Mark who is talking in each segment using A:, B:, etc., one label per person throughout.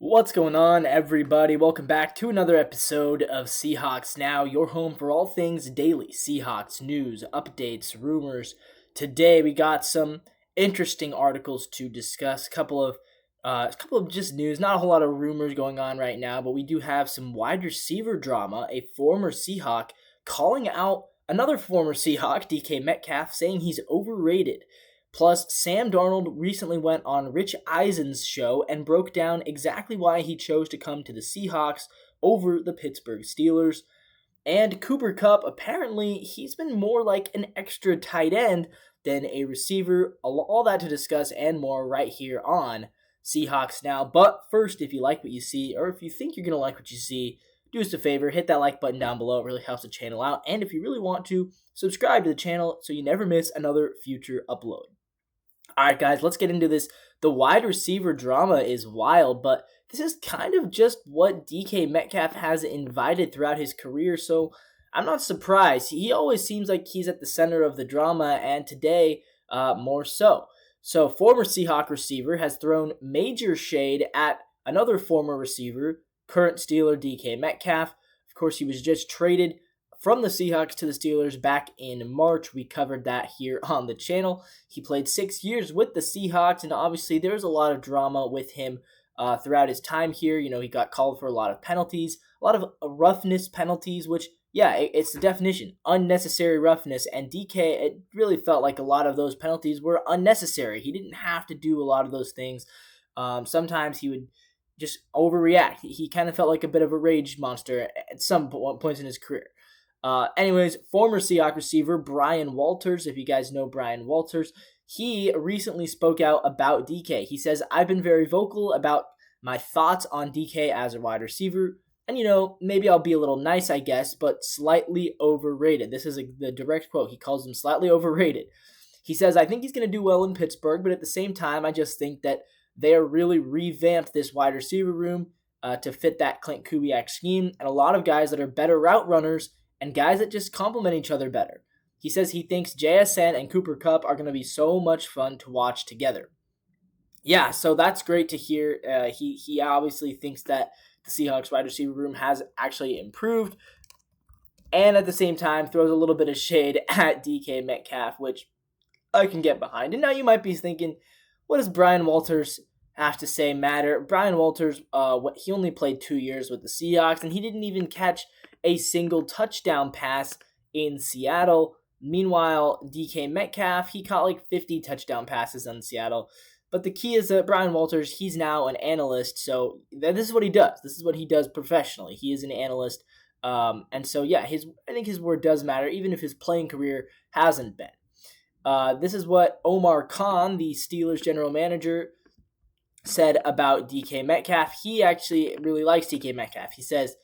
A: What's going on, everybody? Welcome back to another episode of Seahawks Now, your home for all things daily Seahawks news, updates, rumors. Today we got some interesting articles to discuss. A couple of just news. Not a whole lot of rumors going on right now, but we do have some wide receiver drama. A former Seahawk calling out another former Seahawk, DK Metcalf, saying he's overrated. Plus, Sam Darnold recently went on Rich Eisen's show and broke down exactly why he chose to come to the Seahawks over the Pittsburgh Steelers. And Cooper Kupp, apparently, he's been more like an extra tight end than a receiver. All that to discuss and more right here on Seahawks Now. But first, if you like what you see, or if you think you're going to like what you see, do us a favor, hit that like button down below. It really helps the channel out. And if you really want to, subscribe to the channel so you never miss another future upload. All right, guys, let's get into this. The wide receiver drama is wild, but this is kind of just what DK Metcalf has invited throughout his career, so I'm not surprised. He always seems like he's at the center of the drama, and today, more so. So, former Seahawk receiver has thrown major shade at another former receiver, current Steeler DK Metcalf. Of course, he was just traded from the Seahawks to the Steelers back in March. We covered that here on the channel. He played 6 years with the Seahawks, and obviously there's a lot of drama with him throughout his time here. You know, he got called for a lot of penalties, a lot of roughness penalties, which, yeah, it's the definition, unnecessary roughness. And DK, it really felt like a lot of those penalties were unnecessary. He didn't have to do a lot of those things. Sometimes he would just overreact. He kind of felt like a bit of a rage monster at some points in his career. Anyways, former Seahawks receiver Brian Walters, if you guys know Brian Walters, he recently spoke out about DK. He says, I've been very vocal about my thoughts on DK as a wide receiver. And, you know, maybe I'll be a little nice, I guess, but slightly overrated. This is the direct quote. He calls him slightly overrated. He says, I think he's going to do well in Pittsburgh, but at the same time, I just think that they are really revamped this wide receiver room to fit that Clint Kubiak scheme. And a lot of guys that are better route runners and guys that just complement each other better. He says he thinks JSN and Cooper Kupp are going to be so much fun to watch together. Yeah, so that's great to hear. He obviously thinks that the Seahawks wide receiver room has actually improved, and at the same time throws a little bit of shade at DK Metcalf, which I can get behind. And now you might be thinking, what does Brian Walters have to say matter? Brian Walters, he only played 2 years with the Seahawks, and he didn't even catch a single touchdown pass in Seattle. Meanwhile, DK Metcalf, he caught like 50 touchdown passes in Seattle. But the key is that Brian Walters, he's now an analyst, so this is what he does. This is what he does professionally. He is an analyst. And so, yeah, I think his word does matter, even if his playing career hasn't been. This is what Omar Khan, the Steelers general manager, said about DK Metcalf. He actually really likes DK Metcalf. He says,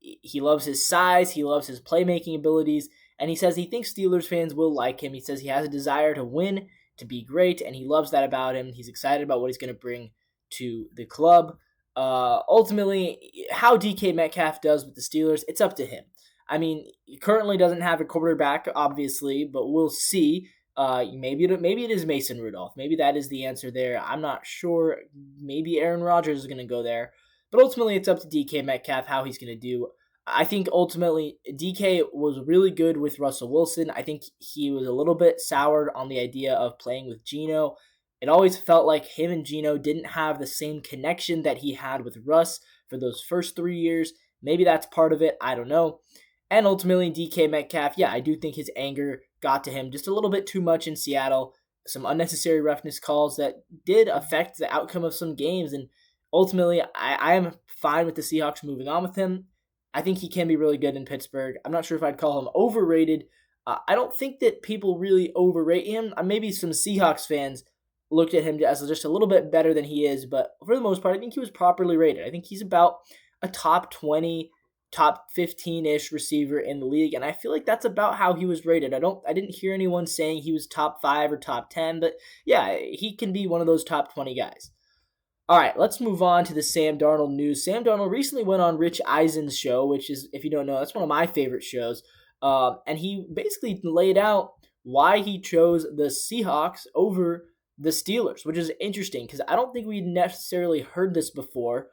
A: he loves his size, he loves his playmaking abilities, and he says he thinks Steelers fans will like him. He says he has a desire to win, to be great, and he loves that about him. He's excited about what he's going to bring to the club. Ultimately, how DK Metcalf does with the Steelers, it's up to him. I mean, he currently doesn't have a quarterback, obviously, but we'll see. Maybe it is Mason Rudolph. Maybe that is the answer there. I'm not sure. Maybe Aaron Rodgers is going to go there. But ultimately, it's up to DK Metcalf how he's going to do. I think ultimately, DK was really good with Russell Wilson. I think he was a little bit soured on the idea of playing with Geno. It always felt like him and Geno didn't have the same connection that he had with Russ for those first 3 years. Maybe that's part of it. I don't know. And ultimately, DK Metcalf, yeah, I do think his anger got to him just a little bit too much in Seattle. Some unnecessary roughness calls that did affect the outcome of some games. And ultimately, I am fine with the Seahawks moving on with him. I think he can be really good in Pittsburgh. I'm not sure if I'd call him overrated. I don't think that people really overrate him. Maybe some Seahawks fans looked at him as just a little bit better than he is, but for the most part, I think he was properly rated. I think he's about a top 20, top 15-ish receiver in the league, and I feel like that's about how he was rated. I didn't hear anyone saying he was top 5 or top 10, but yeah, he can be one of those top 20 guys. All right, let's move on to the Sam Darnold news. Sam Darnold recently went on Rich Eisen's show, which is, if you don't know, that's one of my favorite shows. And he basically laid out why he chose the Seahawks over the Steelers, which is interesting because I don't think we necessarily heard this before.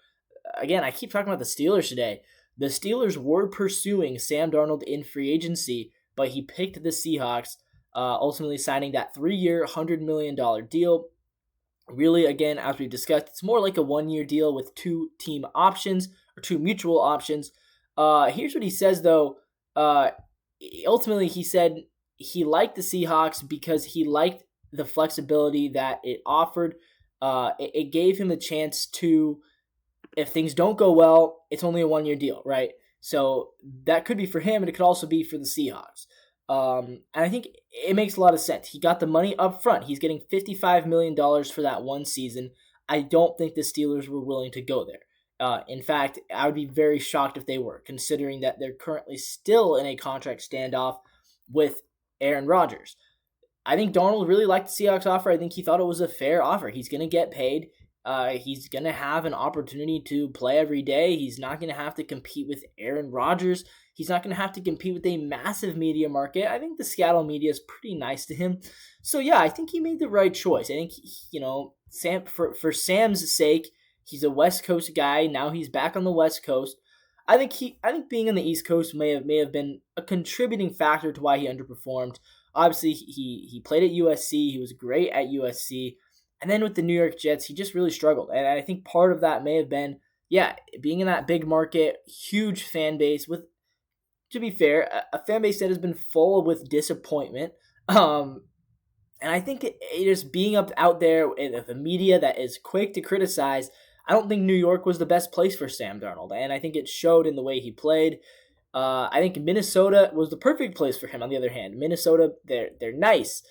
A: Again, I keep talking about the Steelers today. The Steelers were pursuing Sam Darnold in free agency, but he picked the Seahawks, ultimately signing that 3-year, $100 million deal. Really, again, as we've discussed, it's more like a 1-year deal with 2 team options or 2 mutual options. Here's what he says, though. Ultimately, he said he liked the Seahawks because he liked the flexibility that it offered. It gave him a chance to, if things don't go well, it's only a 1-year deal, right? So that could be for him, and it could also be for the Seahawks. And I think it makes a lot of sense. He got the money up front. He's getting $55 million for that one season. I don't think the Steelers were willing to go there. In fact, I would be very shocked if they were, considering that they're currently still in a contract standoff with Aaron Rodgers. I think Darnold really liked the Seahawks offer. I think he thought it was a fair offer. He's going to get paid. He's going to have an opportunity to play every day. He's not going to have to compete with Aaron Rodgers. He's not going to have to compete with a massive media market. I think the Seattle media is pretty nice to him. So, yeah, I think he made the right choice. I think, Sam, for Sam's sake, he's a West Coast guy. Now he's back on the West Coast. I think being on the East Coast may have been a contributing factor to why he underperformed. Obviously, he played at USC. He was great at USC. And then with the New York Jets, he just really struggled. And I think part of that may have been, being in that big market, huge fan base with, to be fair, a fan base that has been full with disappointment. And I think it just being out there with the media that is quick to criticize, I don't think New York was the best place for Sam Darnold. And I think it showed in the way he played. I think Minnesota was the perfect place for him, on the other hand. Minnesota, they're nice.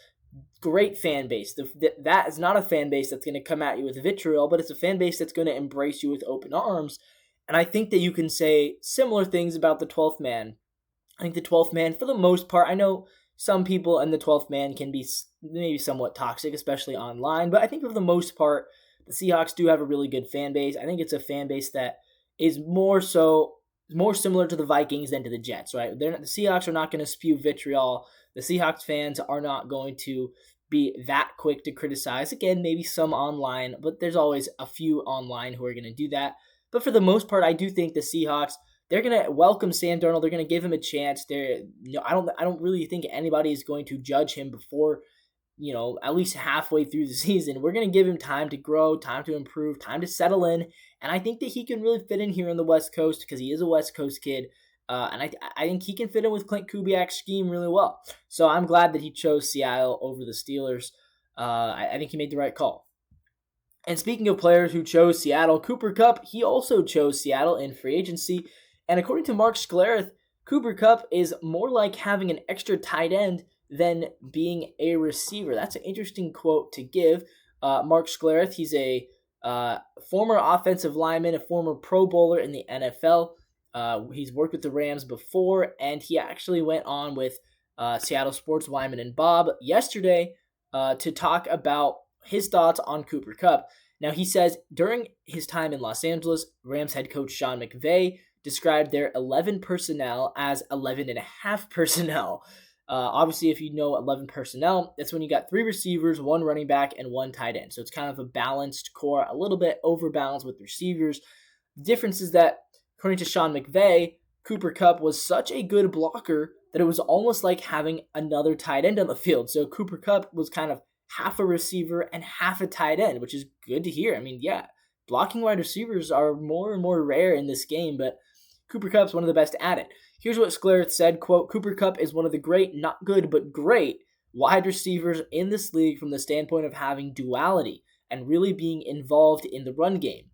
A: Great fan base. That is not a fan base that's going to come at you with vitriol, but it's a fan base that's going to embrace you with open arms. And I think that you can say similar things about the 12th man. I think the 12th man, for the most part, I know some people in the 12th man can be maybe somewhat toxic, especially online, but I think for the most part, the Seahawks do have a really good fan base. I think it's a fan base that is more similar to the Vikings than to the Jets, right? The Seahawks are not going to spew vitriol. The Seahawks fans are not going to be that quick to criticize. Again, maybe some online, but there's always a few online who are going to do that. But for the most part, I do think the Seahawks, they're going to welcome Sam Darnold. They're going to give him a chance. I don't really think anybody is going to judge him before, at least halfway through the season. We're going to give him time to grow, time to improve, time to settle in. And I think that he can really fit in here on the West Coast because he is a West Coast kid. And I think he can fit in with Clint Kubiak's scheme really well. So I'm glad that he chose Seattle over the Steelers. I think he made the right call. And speaking of players who chose Seattle, Cooper Kupp, he also chose Seattle in free agency. And according to Mark Schlereth, Cooper Kupp is more like having an extra tight end than being a receiver. That's an interesting quote to give. Mark Schlereth, he's a former offensive lineman, a former Pro Bowler in the NFL. He's worked with the Rams before, and he actually went on with Seattle sports Wyman and Bob yesterday to talk about his thoughts on Cooper Kupp. Now, he says during his time in Los Angeles, Rams head coach Sean McVay described their 11 personnel as 11 and a half personnel. Obviously, if you know 11 personnel, that's when you got 3 receivers, 1 running back, and 1 tight end. So it's kind of a balanced core, a little bit overbalanced with receivers. The difference is that, according to Sean McVay, Cooper Kupp was such a good blocker that it was almost like having another tight end on the field. So Cooper Kupp was kind of half a receiver and half a tight end, which is good to hear. I mean, blocking wide receivers are more and more rare in this game, but Cooper Kupp's one of the best at it. Here's what Schlereth said, quote, Cooper Kupp is one of the great, not good, but great wide receivers in this league from the standpoint of having duality and really being involved in the run game.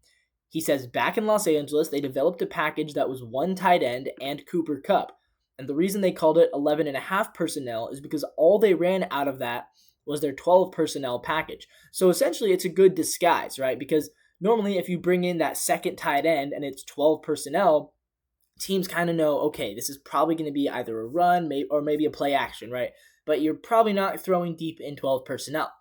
A: He says back in Los Angeles, they developed a package that was 1 tight end and Cooper Kupp. And the reason they called it 11 and a half personnel is because all they ran out of that was their 12 personnel package. So essentially it's a good disguise, right? Because normally if you bring in that second tight end and it's 12 personnel, teams kind of know, okay, this is probably going to be either a run or maybe a play action, right? But you're probably not throwing deep in 12 personnel.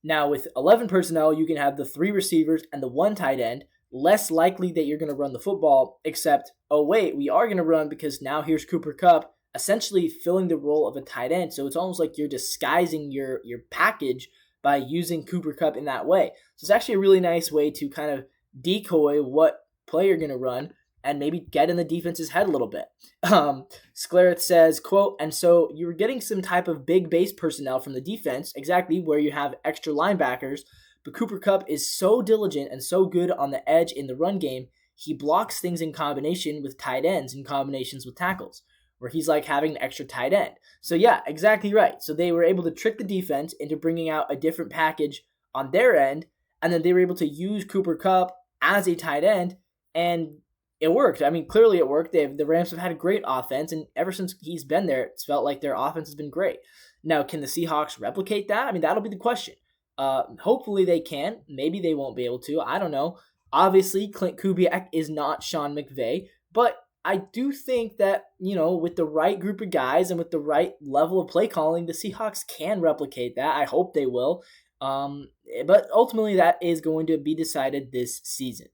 A: Now with 11 personnel, you can have the 3 receivers and the 1 tight end. Less likely that you're going to run the football, except, oh wait, we are going to run because now here's Cooper Kupp essentially filling the role of a tight end. So it's almost like you're disguising your package by using Cooper Kupp in that way. So it's actually a really nice way to kind of decoy what play you're going to run and maybe get in the defense's head a little bit. Sclaret says, quote, and so you were getting some type of big base personnel from the defense, exactly where you have extra linebackers, but Cooper Kupp is so diligent and so good on the edge in the run game, he blocks things in combination with tight ends in combinations with tackles, where he's like having an extra tight end. So yeah, exactly right. So they were able to trick the defense into bringing out a different package on their end, and then they were able to use Cooper Kupp as a tight end, and it worked. I mean, clearly it worked. The Rams have had a great offense, and ever since he's been there, it's felt like their offense has been great. Now, can the Seahawks replicate that? I mean, that'll be the question. Hopefully they can. Maybe they won't be able to. I don't know. Obviously, Clint Kubiak is not Sean McVay, but I do think that, with the right group of guys and with the right level of play calling, the Seahawks can replicate that. I hope they will. But ultimately, that is going to be decided this season.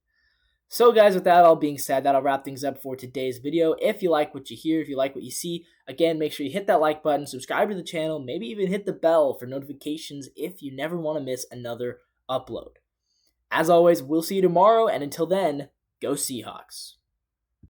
A: So guys, with that all being said, that'll wrap things up for today's video. If you like what you hear, if you like what you see, again, make sure you hit that like button, subscribe to the channel, maybe even hit the bell for notifications if you never want to miss another upload. As always, we'll see you tomorrow, and until then, go Seahawks.